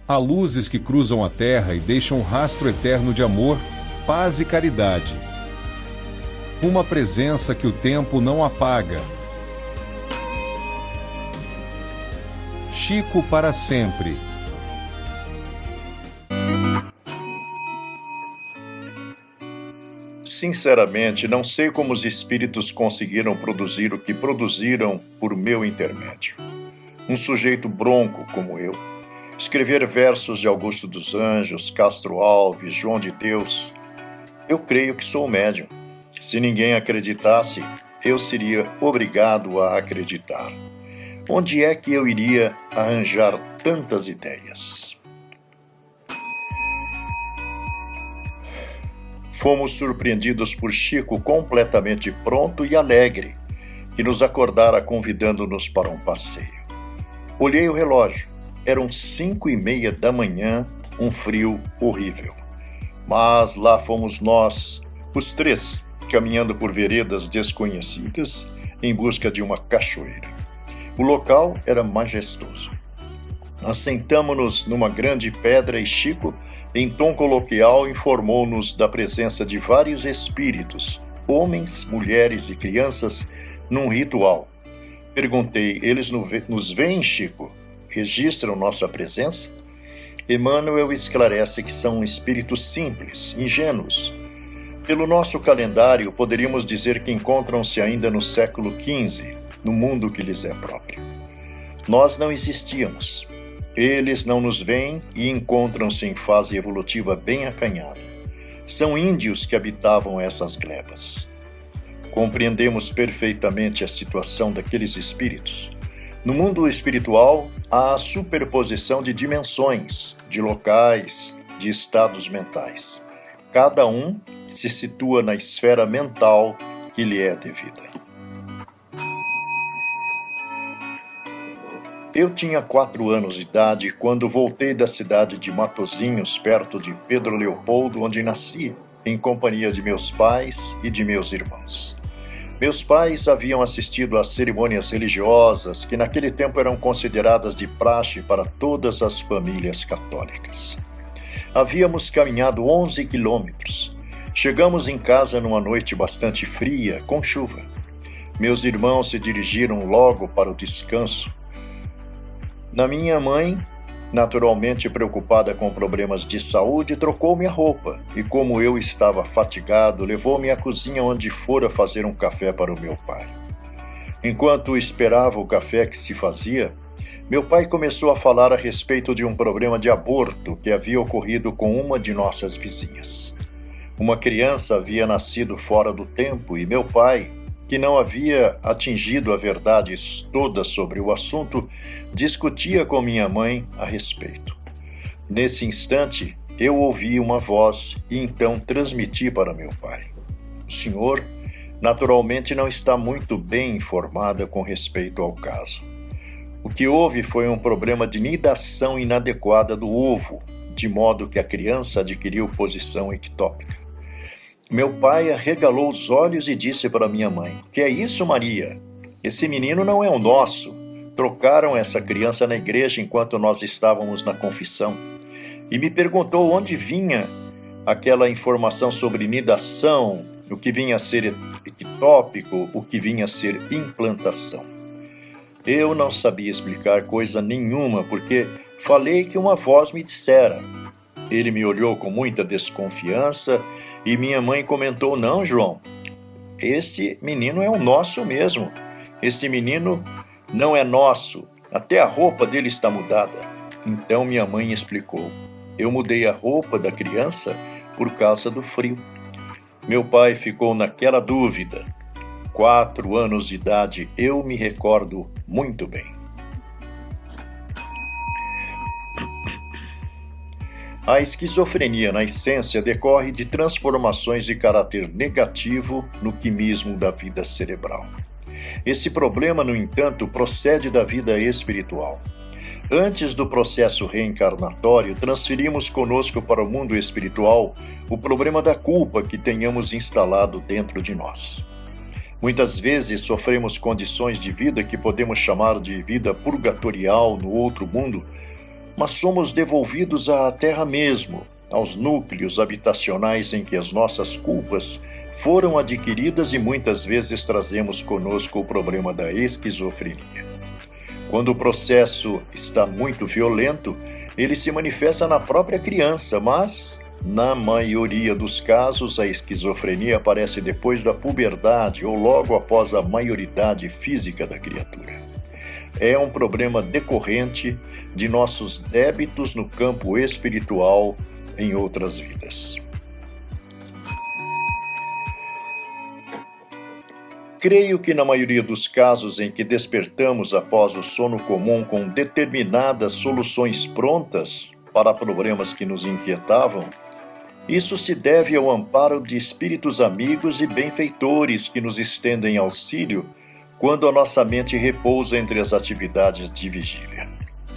Há luzes que cruzam a terra e deixam um rastro eterno de amor, paz e caridade. Uma presença que o tempo não apaga. Chico para sempre. Sinceramente, não sei como os espíritos conseguiram produzir o que produziram por meu intermédio. Um sujeito bronco como eu, escrever versos de Augusto dos Anjos, Castro Alves, João de Deus. Eu creio que sou médium. Se ninguém acreditasse, eu seria obrigado a acreditar. Onde é que eu iria arranjar tantas ideias? Fomos surpreendidos por Chico completamente pronto e alegre, que nos acordara convidando-nos para um passeio. Olhei o relógio. Eram 5:30 da manhã, um frio horrível. Mas lá fomos nós, os três, caminhando por veredas desconhecidas em busca de uma cachoeira. O local era majestoso. Assentamo-nos numa grande pedra e Chico, em tom coloquial, informou-nos da presença de vários espíritos, homens, mulheres e crianças, num ritual. Perguntei: eles nos veem, Chico? Registram nossa presença? Emmanuel esclarece que são espíritos simples, ingênuos. Pelo nosso calendário, poderíamos dizer que encontram-se ainda no século XV, no mundo que lhes é próprio. Nós não existíamos. Eles não nos veem e encontram-se em fase evolutiva bem acanhada. São índios que habitavam essas glebas. Compreendemos perfeitamente a situação daqueles espíritos. No mundo espiritual, há a superposição de dimensões, de locais, de estados mentais. Cada um se situa na esfera mental que lhe é devida. Eu tinha 4 anos de idade quando voltei da cidade de Matozinhos, perto de Pedro Leopoldo, onde nasci, em companhia de meus pais e de meus irmãos. Meus pais haviam assistido às cerimônias religiosas que naquele tempo eram consideradas de praxe para todas as famílias católicas. Havíamos caminhado 11 quilômetros. Chegamos em casa numa noite bastante fria, com chuva. Meus irmãos se dirigiram logo para o descanso. Minha mãe, naturalmente preocupada com problemas de saúde, trocou-me a roupa e, como eu estava fatigado, levou-me à cozinha onde fora fazer um café para o meu pai. Enquanto esperava o café que se fazia, meu pai começou a falar a respeito de um problema de aborto que havia ocorrido com uma de nossas vizinhas. Uma criança havia nascido fora do tempo e meu pai, que não havia atingido a verdade toda sobre o assunto, discutia com minha mãe a respeito. Nesse instante, eu ouvi uma voz e então transmiti para meu pai. O senhor, naturalmente, não está muito bem informada com respeito ao caso. O que houve foi um problema de nidação inadequada do ovo, de modo que a criança adquiriu posição ectópica. Meu pai arregalou os olhos e disse para minha mãe: "Que é isso, Maria? Esse menino não é o nosso. Trocaram essa criança na igreja enquanto nós estávamos na confissão." E me perguntou onde vinha aquela informação sobre nidação, o que vinha a ser ectópico, o que vinha a ser implantação. Eu não sabia explicar coisa nenhuma, porque falei que uma voz me dissera. Ele me olhou com muita desconfiança e minha mãe comentou: "Não, João, este menino é o nosso mesmo. Este menino não é nosso, até a roupa dele está mudada." Então minha mãe explicou: "Eu mudei a roupa da criança por causa do frio." Meu pai ficou naquela dúvida. 4 anos de idade, eu me recordo muito bem. A esquizofrenia, na essência, decorre de transformações de caráter negativo no quimismo da vida cerebral. Esse problema, no entanto, procede da vida espiritual. Antes do processo reencarnatório, transferimos conosco para o mundo espiritual o problema da culpa que tenhamos instalado dentro de nós. Muitas vezes sofremos condições de vida que podemos chamar de vida purgatorial no outro mundo, mas somos devolvidos à terra mesmo, aos núcleos habitacionais em que as nossas culpas foram adquiridas e muitas vezes trazemos conosco o problema da esquizofrenia. Quando o processo está muito violento, ele se manifesta na própria criança, mas, na maioria dos casos, a esquizofrenia aparece depois da puberdade ou logo após a maioridade física da criatura. É um problema decorrente de nossos débitos no campo espiritual em outras vidas. Creio que na maioria dos casos em que despertamos após o sono comum com determinadas soluções prontas para problemas que nos inquietavam, isso se deve ao amparo de espíritos amigos e benfeitores que nos estendem auxílio quando a nossa mente repousa entre as atividades de vigília.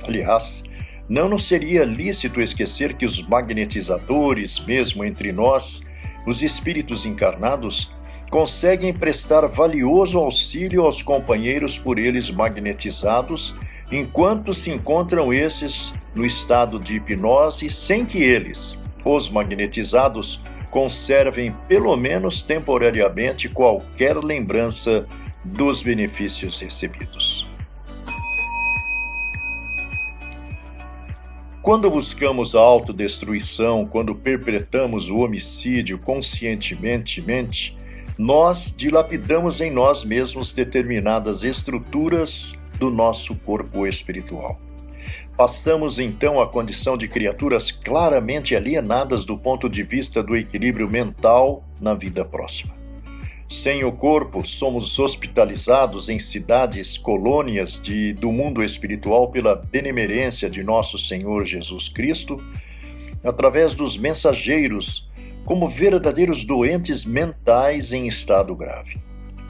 Aliás, não nos seria lícito esquecer que os magnetizadores, mesmo entre nós, os espíritos encarnados, conseguem prestar valioso auxílio aos companheiros por eles magnetizados, enquanto se encontram esses no estado de hipnose, sem que eles, os magnetizados, conservem pelo menos temporariamente qualquer lembrança dos benefícios recebidos. Quando buscamos a autodestruição, quando perpetramos o homicídio conscientemente, nós dilapidamos em nós mesmos determinadas estruturas do nosso corpo espiritual. Passamos então à condição de criaturas claramente alienadas do ponto de vista do equilíbrio mental na vida próxima. Sem o corpo, somos hospitalizados em cidades, colônias do mundo espiritual pela benemerência de nosso Senhor Jesus Cristo, através dos mensageiros, como verdadeiros doentes mentais em estado grave.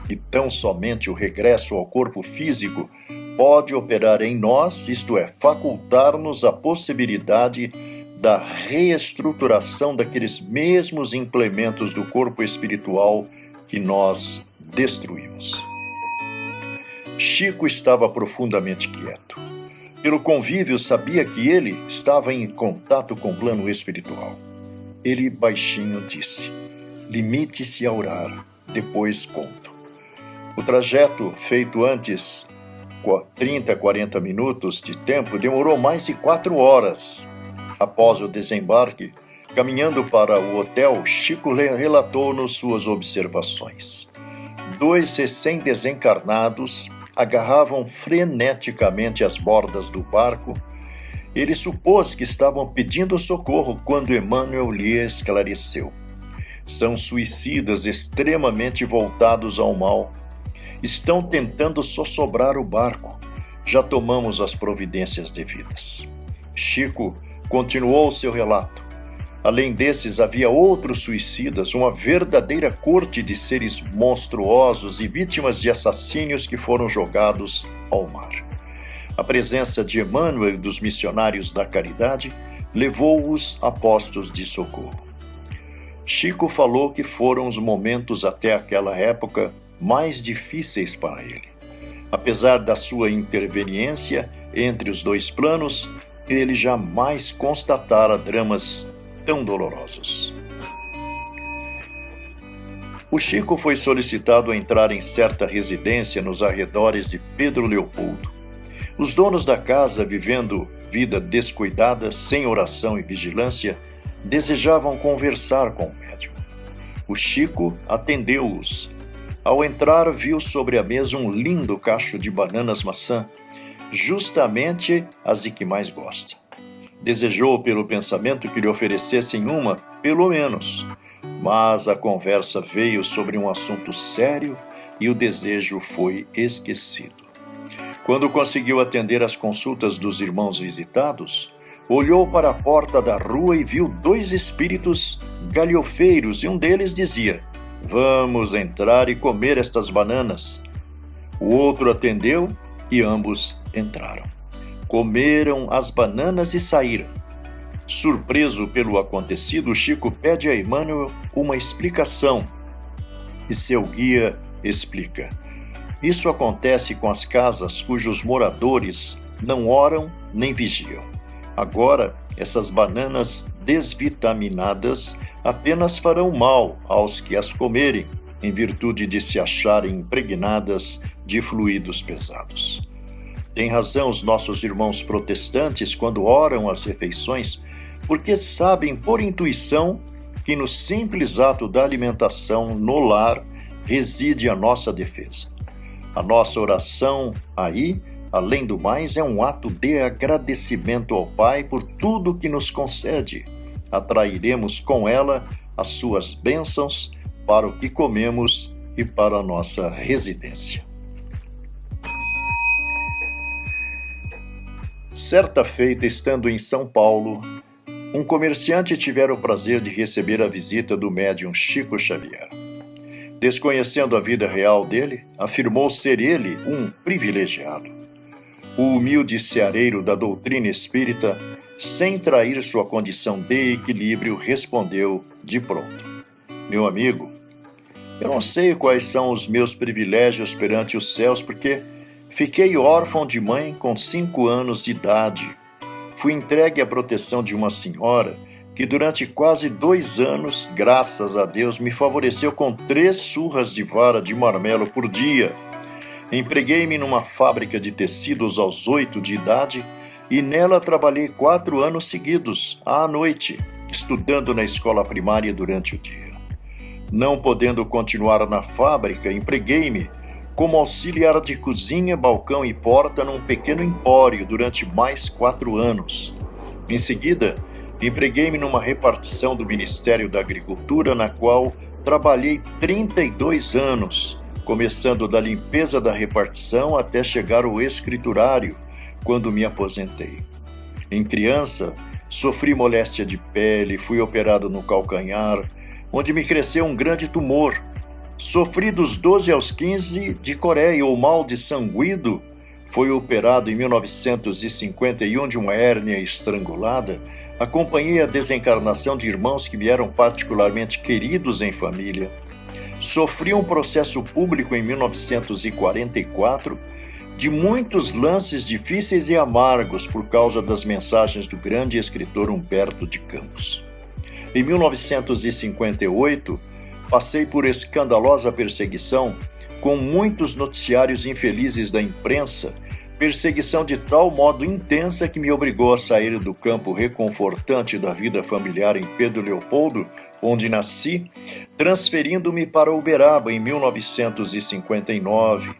E tão somente o regresso ao corpo físico pode operar em nós, isto é, facultar-nos a possibilidade da reestruturação daqueles mesmos implementos do corpo espiritual que nós destruímos. Chico estava profundamente quieto. Pelo convívio, sabia que ele estava em contato com o plano espiritual. Ele baixinho disse: limite-se a orar, depois conto. O trajeto feito antes 30, 40 minutos de tempo demorou mais de 4 horas. Após o desembarque, caminhando para o hotel, Chico relatou-nos suas observações. 2 recém-desencarnados agarravam freneticamente as bordas do barco. Ele supôs que estavam pedindo socorro quando Emmanuel lhe esclareceu. São suicidas extremamente voltados ao mal. Estão tentando sossobrar o barco. Já tomamos as providências devidas. Chico continuou seu relato. Além desses, havia outros suicidas, uma verdadeira corte de seres monstruosos e vítimas de assassínios que foram jogados ao mar. A presença de Emmanuel e dos missionários da caridade levou-os a postos de socorro. Chico falou que foram os momentos até aquela época mais difíceis para ele. Apesar da sua interveniência entre os 2 planos, ele jamais constatara dramas tão dolorosos. O Chico foi solicitado a entrar em certa residência nos arredores de Pedro Leopoldo. Os donos da casa, vivendo vida descuidada, sem oração e vigilância, desejavam conversar com o médium. O Chico atendeu-os. Ao entrar, viu sobre a mesa um lindo cacho de bananas maçã, justamente as de que mais gosta. Desejou pelo pensamento que lhe oferecessem uma, pelo menos, mas a conversa veio sobre um assunto sério e o desejo foi esquecido. Quando conseguiu atender às consultas dos irmãos visitados, olhou para a porta da rua e viu 2 espíritos galhofeiros e um deles dizia: "Vamos entrar e comer estas bananas." O outro atendeu e ambos entraram. Comeram as bananas e saíram. Surpreso pelo acontecido, Chico pede a Emmanuel uma explicação e seu guia explica: isso acontece com as casas cujos moradores não oram nem vigiam. Agora, essas bananas desvitaminadas apenas farão mal aos que as comerem, em virtude de se acharem impregnadas de fluidos pesados. Tem razão os nossos irmãos protestantes quando oram as refeições, porque sabem por intuição que no simples ato da alimentação no lar reside a nossa defesa. A nossa oração aí, além do mais, é um ato de agradecimento ao Pai por tudo que nos concede. Atrairemos com ela as suas bênçãos para o que comemos e para a nossa residência. Certa feita, estando em São Paulo, um comerciante tivera o prazer de receber a visita do médium Chico Xavier. Desconhecendo a vida real dele, afirmou ser ele um privilegiado. O humilde ceareiro da doutrina espírita, sem trair sua condição de equilíbrio, respondeu de pronto: meu amigo, eu não sei quais são os meus privilégios perante os céus, porque fiquei órfão de mãe com 5 anos de idade. Fui entregue à proteção de uma senhora que durante quase 2 anos, graças a Deus, me favoreceu com 3 surras de vara de marmelo por dia. Empreguei-me numa fábrica de tecidos aos 8 de idade e nela trabalhei 4 anos seguidos, à noite, estudando na escola primária durante o dia. Não podendo continuar na fábrica, empreguei-me como auxiliar de cozinha, balcão e porta num pequeno empório durante mais 4 anos. Em seguida, empreguei-me numa repartição do Ministério da Agricultura, na qual trabalhei 32 anos, começando da limpeza da repartição até chegar ao escriturário, quando me aposentei. Em criança, sofri moléstia de pele, fui operado no calcanhar, onde me cresceu um grande tumor. Sofri dos 12 aos 15 de coreia ou mal de sanguído. Fui operado em 1951 de uma hérnia estrangulada. Acompanhei a desencarnação de irmãos que me eram particularmente queridos em família. Sofri um processo público em 1944 de muitos lances difíceis e amargos por causa das mensagens do grande escritor Humberto de Campos. Em 1958, passei por escandalosa perseguição com muitos noticiários infelizes da imprensa, perseguição de tal modo intensa que me obrigou a sair do campo reconfortante da vida familiar em Pedro Leopoldo, onde nasci, transferindo-me para Uberaba em 1959,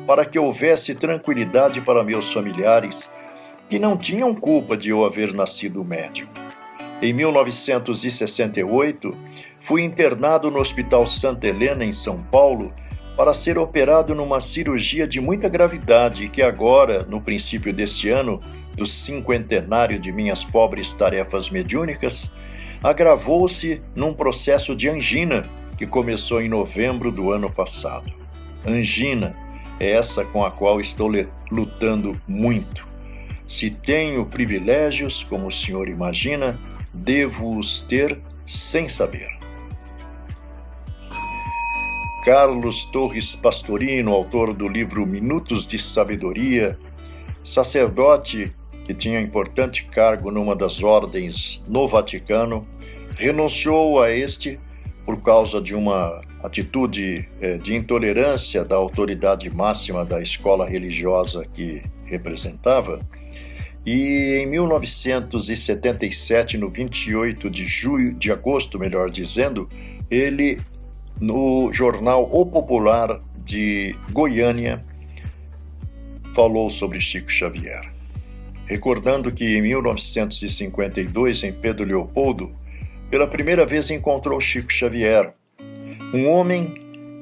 para que houvesse tranquilidade para meus familiares, que não tinham culpa de eu haver nascido médium. Em 1968, fui internado no Hospital Santa Helena, em São Paulo, para ser operado numa cirurgia de muita gravidade que agora, no princípio deste ano, do 50º de minhas pobres tarefas mediúnicas, agravou-se num processo de angina que começou em novembro do ano passado. Angina é essa com a qual estou lutando muito. Se tenho privilégios, como o senhor imagina, devo-os ter sem saber. Carlos Torres Pastorino, autor do livro Minutos de Sabedoria, sacerdote que tinha importante cargo numa das ordens no Vaticano, renunciou a este por causa de uma atitude de intolerância da autoridade máxima da escola religiosa que representava. E em 1977, no 28 de agosto, melhor dizendo, ele, no jornal O Popular de Goiânia, falou sobre Chico Xavier, recordando que em 1952, em Pedro Leopoldo, pela primeira vez encontrou Chico Xavier, um homem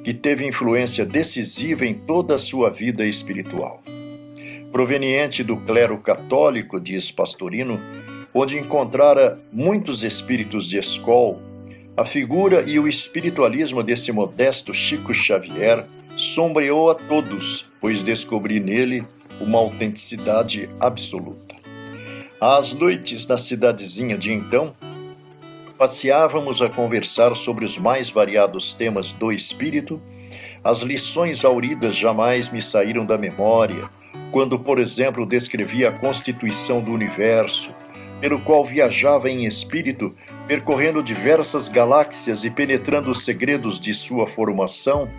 que teve influência decisiva em toda a sua vida espiritual. Proveniente do clero católico, diz Pastorino, onde encontrara muitos espíritos de escol, a figura e o espiritualismo desse modesto Chico Xavier sombreou a todos, pois descobri nele uma autenticidade absoluta. Às noites na cidadezinha de então, passeávamos a conversar sobre os mais variados temas do espírito. As lições auridas jamais me saíram da memória, quando, por exemplo, descrevia a constituição do universo, pelo qual viajava em espírito, percorrendo diversas galáxias e penetrando os segredos de sua formação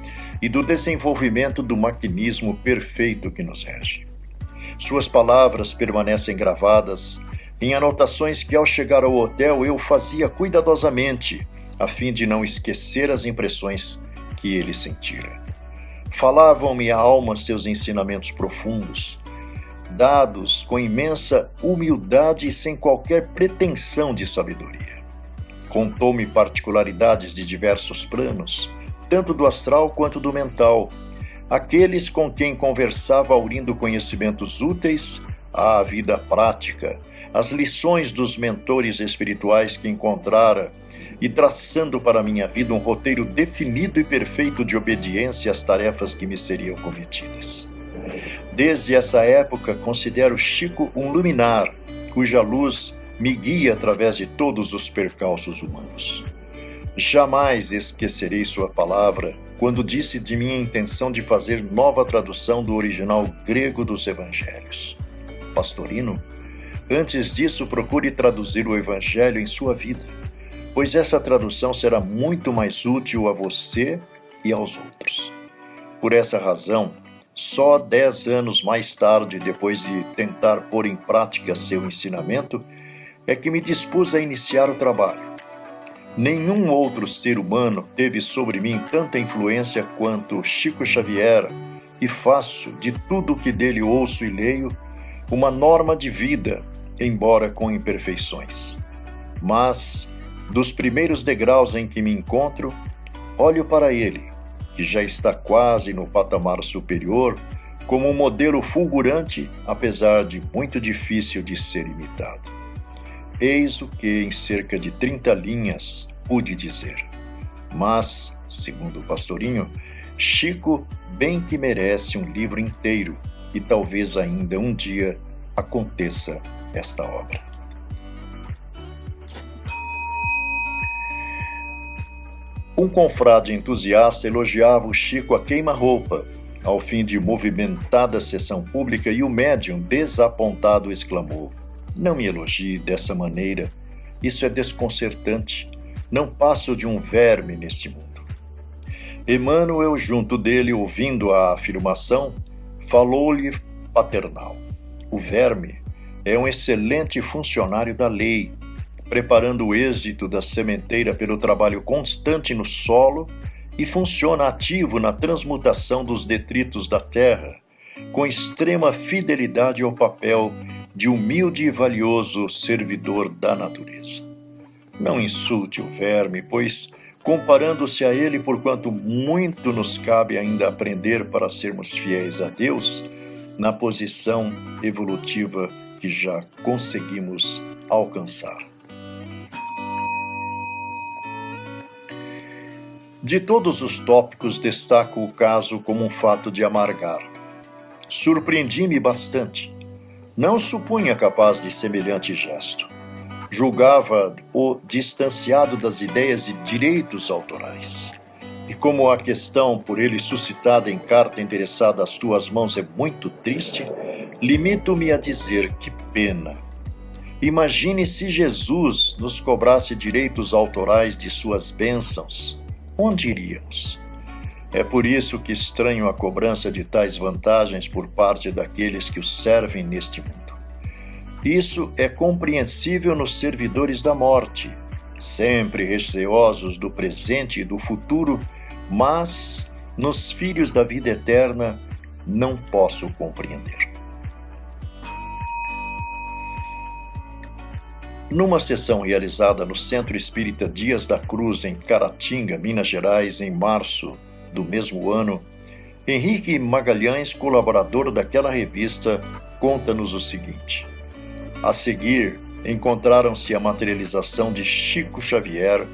e do desenvolvimento do maquinismo perfeito que nos rege. Suas palavras permanecem gravadas em anotações que, ao chegar ao hotel, eu fazia cuidadosamente, a fim de não esquecer as impressões que ele sentira. Falavam-me à alma seus ensinamentos profundos, dados com imensa humildade e sem qualquer pretensão de sabedoria. Contou-me particularidades de diversos planos, tanto do astral quanto do mental, aqueles com quem conversava aurindo conhecimentos úteis à vida prática, as lições dos mentores espirituais que encontrara e traçando para minha vida um roteiro definido e perfeito de obediência às tarefas que me seriam cometidas. Desde essa época, considero Chico um luminar, cuja luz me guia através de todos os percalços humanos. Jamais esquecerei sua palavra quando disse de minha intenção de fazer nova tradução do original grego dos Evangelhos. Pastorino, antes disso, procure traduzir o Evangelho em sua vida, pois essa tradução será muito mais útil a você e aos outros. Por essa razão, só 10 anos mais tarde, depois de tentar pôr em prática seu ensinamento, é que me dispus a iniciar o trabalho. Nenhum outro ser humano teve sobre mim tanta influência quanto Chico Xavier, e faço de tudo o que dele ouço e leio uma norma de vida, embora com imperfeições. Mas, dos primeiros degraus em que me encontro, olho para ele, que já está quase no patamar superior, como um modelo fulgurante, apesar de muito difícil de ser imitado. Eis o que, em cerca de 30 linhas, pude dizer. Mas, segundo o Pastorinho, Chico bem que merece um livro inteiro, e talvez ainda um dia aconteça esta obra. Um confrade entusiasta elogiava o Chico a queima-roupa, ao fim de movimentada sessão pública, e o médium, desapontado, exclamou: "Não me elogie dessa maneira, isso é desconcertante. Não passo de um verme neste mundo." Emmanuel, junto dele, ouvindo a afirmação, falou-lhe paternal: "O verme é um excelente funcionário da lei, preparando o êxito da sementeira pelo trabalho constante no solo e funciona ativo na transmutação dos detritos da terra, com extrema fidelidade ao papel de humilde e valioso servidor da natureza. Não insulte o verme, pois, comparando-se a ele, porquanto muito nos cabe ainda aprender para sermos fiéis a Deus, na posição evolutiva que já conseguimos alcançar." De todos os tópicos, destaco o caso como um fato de amargar. Surpreendi-me bastante. Não supunha capaz de semelhante gesto. Julgava-o distanciado das ideias de direitos autorais. E como a questão por ele suscitada em carta endereçada às tuas mãos é muito triste, limito-me a dizer: que pena. Imagine se Jesus nos cobrasse direitos autorais de suas bênçãos. Onde iríamos? É por isso que estranho a cobrança de tais vantagens por parte daqueles que o servem neste mundo. Isso é compreensível nos servidores da morte, sempre receosos do presente e do futuro, mas nos filhos da vida eterna não posso compreender. Numa sessão realizada no Centro Espírita Dias da Cruz, em Caratinga, Minas Gerais, em março do mesmo ano, Henrique Magalhães, colaborador daquela revista, conta-nos o seguinte: a seguir, encontraram-se a materialização de Chico Xavier,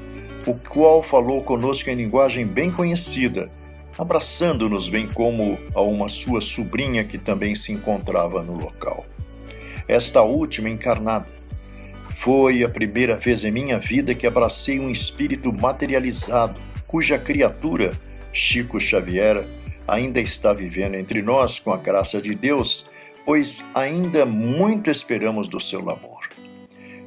o qual falou conosco em linguagem bem conhecida, abraçando-nos bem como a uma sua sobrinha que também se encontrava no local. Esta última encarnada. Foi a primeira vez em minha vida que abracei um espírito materializado, cuja criatura, Chico Xavier, ainda está vivendo entre nós com a graça de Deus, pois ainda muito esperamos do seu labor.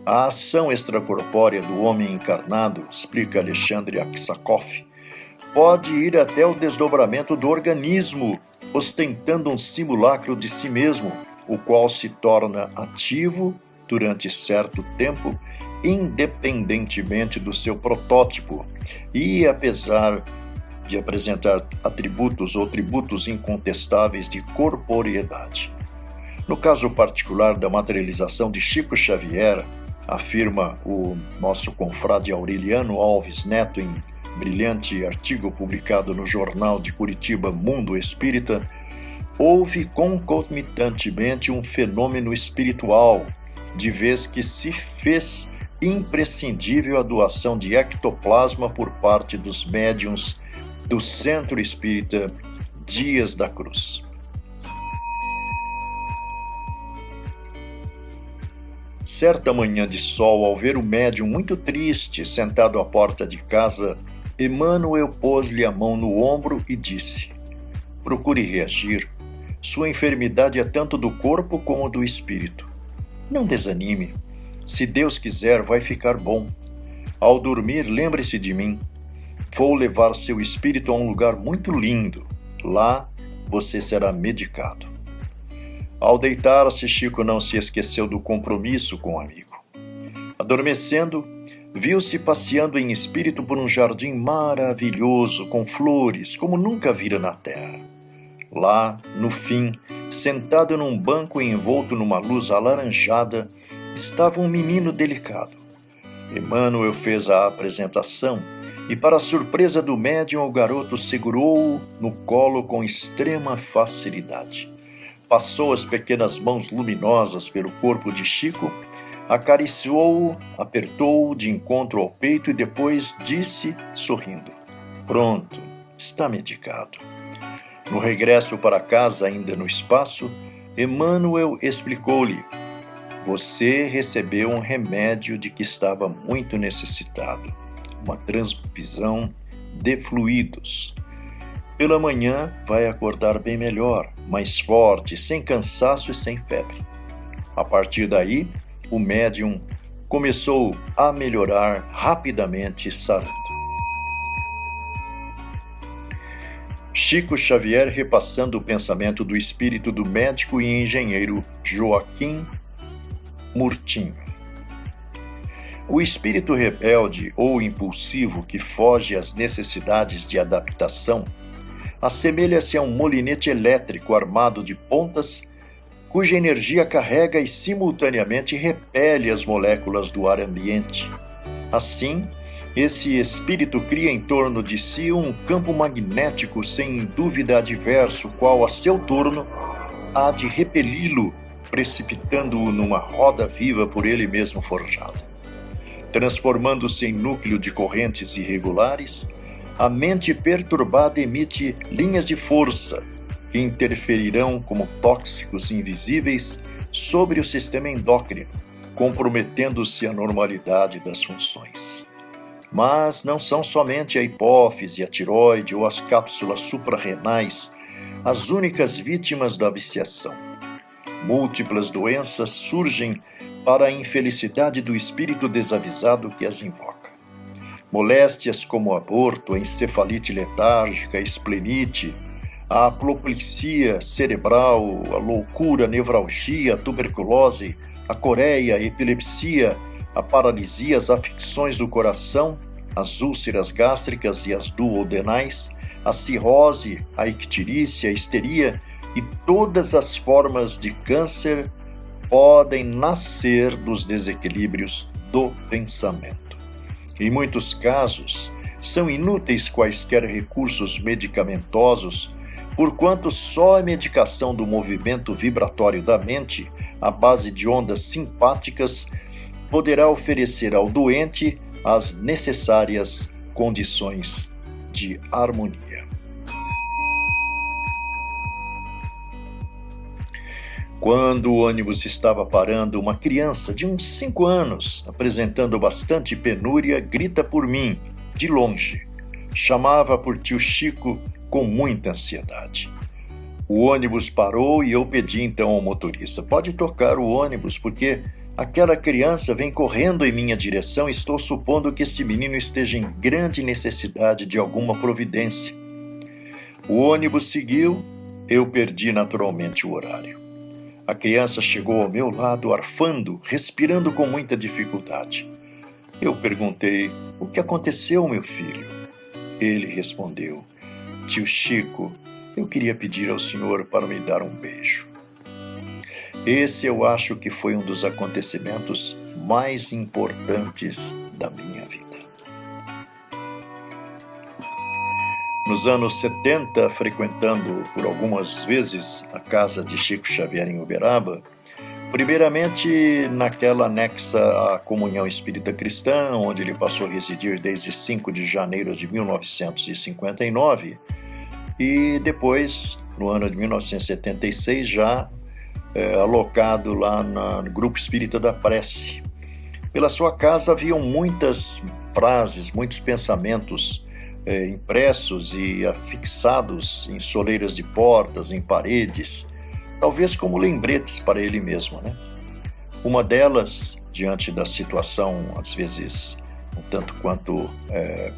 A ação extracorpórea do homem encarnado, explica Alexandre Aksakov, pode ir até o desdobramento do organismo, ostentando um simulacro de si mesmo, o qual se torna ativo durante certo tempo, independentemente do seu protótipo, e apesar de apresentar atributos ou tributos incontestáveis de corporeidade. No caso particular da materialização de Chico Xavier, afirma o nosso confrade Aureliano Alves Neto em brilhante artigo publicado no Jornal de Curitiba Mundo Espírita, houve concomitantemente um fenômeno espiritual, de vez que se fez imprescindível a doação de ectoplasma por parte dos médiuns do Centro Espírita Dias da Cruz. Certa manhã de sol, ao ver o médium muito triste sentado à porta de casa, Emmanuel pôs-lhe a mão no ombro e disse: procure reagir. Sua enfermidade é tanto do corpo como do espírito. Não desanime. Se Deus quiser, vai ficar bom. Ao dormir, lembre-se de mim. Vou levar seu espírito a um lugar muito lindo. Lá, você será medicado. Ao deitar-se, Chico não se esqueceu do compromisso com o amigo. Adormecendo, viu-se passeando em espírito por um jardim maravilhoso, com flores, como nunca vira na terra. Lá, no fim, sentado num banco envolto numa luz alaranjada, estava um menino delicado. Emmanuel fez a apresentação e, para a surpresa do médium, o garoto segurou-o no colo com extrema facilidade. Passou as pequenas mãos luminosas pelo corpo de Chico, acariciou-o, apertou-o de encontro ao peito e depois disse, sorrindo: pronto, está medicado. No regresso para casa, ainda no espaço, Emmanuel explicou-lhe: você recebeu um remédio de que estava muito necessitado, uma transfusão de fluidos. Pela manhã vai acordar bem melhor, mais forte, sem cansaço e sem febre. A partir daí, o médium começou a melhorar rapidamente, sarando. Chico Xavier repassando o pensamento do espírito do médico e engenheiro Joaquim Murtinho. O espírito rebelde ou impulsivo que foge às necessidades de adaptação assemelha-se a um molinete elétrico armado de pontas cuja energia carrega e simultaneamente repele as moléculas do ar ambiente. Assim, esse espírito cria em torno de si um campo magnético sem dúvida adverso, qual a seu turno há de repeli-lo, precipitando-o numa roda viva por ele mesmo forjada. Transformando-se em núcleo de correntes irregulares, a mente perturbada emite linhas de força que interferirão como tóxicos invisíveis sobre o sistema endócrino, comprometendo-se a normalidade das funções. Mas não são somente a hipófise, a tireoide ou as cápsulas suprarrenais as únicas vítimas da viciação. Múltiplas doenças surgem para a infelicidade do espírito desavisado que as invoca. Moléstias como o aborto, a encefalite letárgica, a esplenite, a apoplexia cerebral, a loucura, a nevralgia, a tuberculose, a coreia, a epilepsia, a paralisia, as afecções do coração, as úlceras gástricas e as duodenais, a cirrose, a icterícia, a histeria e todas as formas de câncer podem nascer dos desequilíbrios do pensamento. Em muitos casos, são inúteis quaisquer recursos medicamentosos, porquanto só a medicação do movimento vibratório da mente, à base de ondas simpáticas, poderá oferecer ao doente as necessárias condições de harmonia. Quando o ônibus estava parando, uma criança de uns 5 anos, apresentando bastante penúria, grita por mim, de longe. Chamava por tio Chico com muita ansiedade. O ônibus parou e eu pedi então ao motorista: pode tocar o ônibus, porque Aquela criança vem correndo em minha direção e estou supondo que este menino esteja em grande necessidade de alguma providência. O ônibus seguiu, eu perdi naturalmente o horário. A criança chegou ao meu lado arfando, respirando com muita dificuldade. Eu perguntei: "O que aconteceu, meu filho?" Ele respondeu: "Tio Chico, eu queria pedir ao senhor para me dar um beijo." Esse eu acho que foi um dos acontecimentos mais importantes da minha vida. Nos anos 70, frequentando por algumas vezes a casa de Chico Xavier em Uberaba, primeiramente naquela anexa à Comunhão Espírita Cristã, onde ele passou a residir desde 5 de janeiro de 1959, e depois, no ano de 1976, já alocado lá no Grupo Espírita da Prece. Pela sua casa haviam muitas frases, muitos pensamentos impressos e afixados em soleiras de portas, em paredes, talvez como lembretes para ele mesmo, né? Uma delas, diante da situação, às vezes um tanto quanto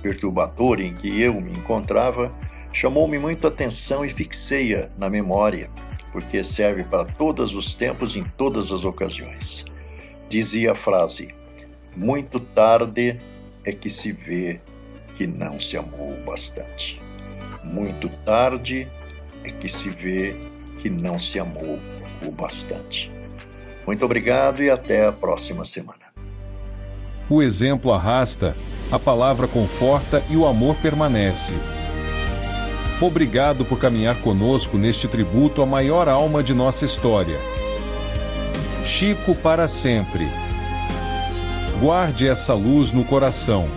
perturbadora em que eu me encontrava, chamou-me muito a atenção e fixei-a na memória, porque serve para todos os tempos, em todas as ocasiões. Dizia a frase: "Muito tarde é que se vê que não se amou bastante." Muito tarde é que se vê que não se amou o bastante. Muito obrigado e até a próxima semana. O exemplo arrasta, a palavra conforta e o amor permanece. Obrigado por caminhar conosco neste tributo à maior alma de nossa história. Chico para sempre. Guarde essa luz no coração.